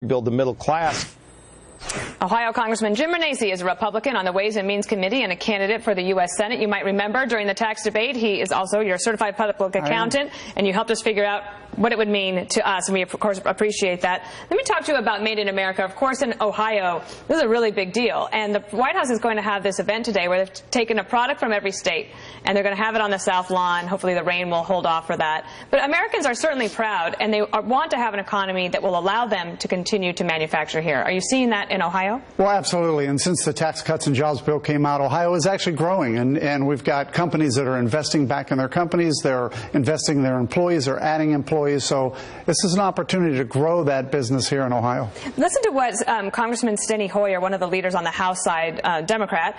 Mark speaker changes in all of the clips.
Speaker 1: build the middle class.
Speaker 2: Ohio Congressman Jim Renacci is a Republican on the Ways and Means Committee and a candidate for the U.S. Senate. You might remember during the tax debate, he is also your certified public accountant, and you helped us figure out what it would mean to us, and we, of course, appreciate that. Let me talk to you about Made in America. Of course, in Ohio, this is a really big deal, and the White House is going to have this event today where they've taken a product from every state, and they're going to have it on the South Lawn. Hopefully the rain will hold off for that. But Americans are certainly proud, and they want to have an economy that will allow them to continue to manufacture here. Are you seeing that in Ohio?
Speaker 3: Well, absolutely. And since the Tax Cuts and Jobs Bill came out, Ohio is actually growing. And we've got companies that are investing back in their companies. They're investing in their employees. They're adding employees. So this is an opportunity to grow that business here in Ohio. Listen
Speaker 2: to what Congressman Steny Hoyer, one of the leaders on the House side, Democrat,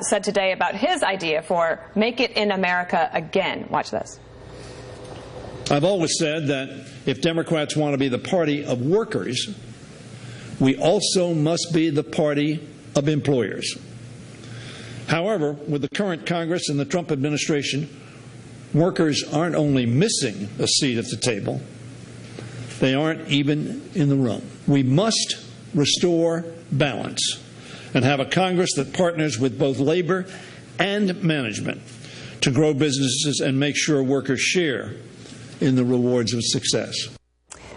Speaker 2: said today about his idea for Make It in America Again. Watch this.
Speaker 4: I've always said that if Democrats want to be the party of workers, we also must be the party of employers. However, with the current Congress and the Trump administration, workers aren't only missing a seat at the table, they aren't even in the room. We must restore balance and have a Congress that partners with both labor and management to grow businesses and make sure workers share in the rewards of success.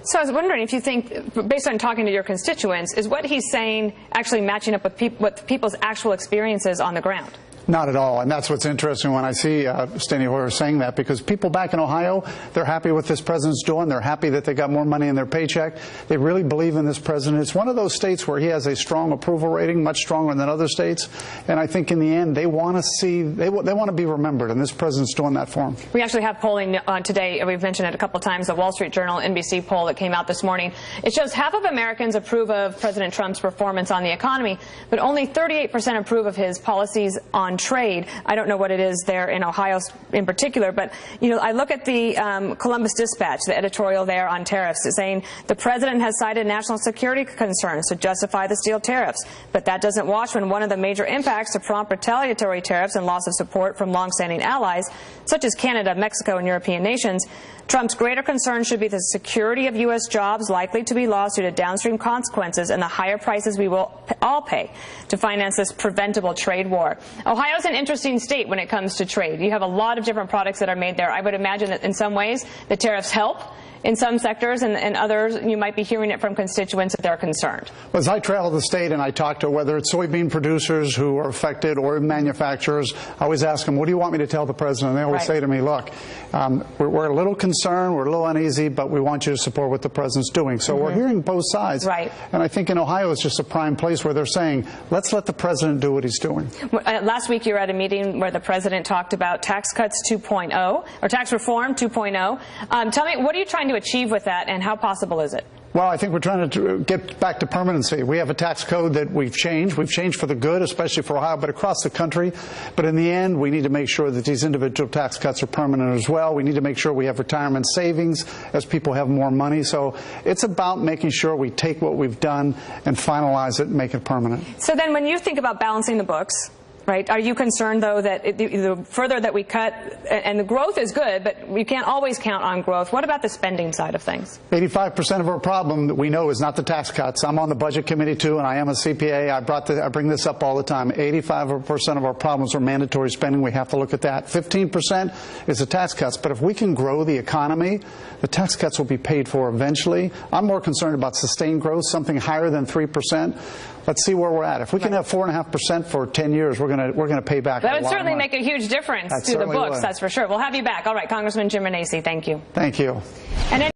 Speaker 2: So I was wondering if you think, based on talking to your constituents, is what he's saying actually matching up with what people's actual experiences on the ground?
Speaker 3: Not at all. And that's what's interesting when I see Steny Hoyer saying that, because people back in Ohio, they're happy with this president's doing. They're happy that they got more money in their paycheck. They really believe in this president. It's one of those states where he has a strong approval rating, much stronger than other states. And I think in the end, they want to see, they want to be remembered. And this president's doing that for them.
Speaker 2: We actually have polling today. We've mentioned it a couple of times, the Wall Street Journal NBC poll that came out this morning. It shows half of Americans approve of President Trump's performance on the economy, but only 38% approve of his policies on trade. I don't know what it is there in Ohio in particular, but I look at the Columbus Dispatch, the editorial there on tariffs, saying the president has cited national security concerns to justify the steel tariffs, but that doesn't wash when one of the major impacts to prompt retaliatory tariffs and loss of support from longstanding allies, such as Canada, Mexico, and European nations. Trump's greater concern should be the security of U.S. jobs likely to be lost due to downstream consequences and the higher prices we will all pay to finance this preventable trade war. Ohio's an interesting state when it comes to trade. You have a lot of different products that are made there. I would imagine that in some ways the tariffs help. In some sectors and others, you might be hearing it from constituents that they're concerned.
Speaker 3: Well, as I travel the state and I talk to whether it's soybean producers who are affected or manufacturers, I always ask them, what do you want me to tell the president? And they always say to me, look, we're a little concerned, we're a little uneasy, but we want you to support what the president's doing. So we're hearing both sides. Right. And I think in Ohio it's just a prime place where they're saying, let's let the president do what he's doing.
Speaker 2: Last week you were at a meeting where the president talked about tax cuts 2.0, or tax reform 2.0. Tell me, what are you trying to achieve with that, and how possible is it?
Speaker 3: Well, I think we're trying to get back to permanency. We have a tax code that we've changed. We've changed for the good, especially for Ohio, but across the country. But in the end, we need to make sure that these individual tax cuts are permanent as well. We need to make sure we have retirement savings as people have more money. So it's about making sure we take what we've done and finalize it and make it permanent.
Speaker 2: So then when you think about balancing the books, right, are you concerned, though, that the further that we cut, and the growth is good, but we can't always count on growth. What about the spending side of things?
Speaker 3: 85% of our problem that we know is not the tax cuts. I'm on the budget committee, too, and I am a CPA. I bring this up all the time. 85% of our problems are mandatory spending. We have to look at that. 15% is the tax cuts. But if we can grow the economy, the tax cuts will be paid for eventually. I'm more concerned about sustained growth, something higher than 3%. Let's see where we're at. If we can have 4.5% for 10 years, we're going to pay back.
Speaker 2: That would certainly make a huge difference to the books. That's for sure. We'll have you back. All right, Congressman Jim Renacci, thank you.
Speaker 3: Thank you.
Speaker 2: And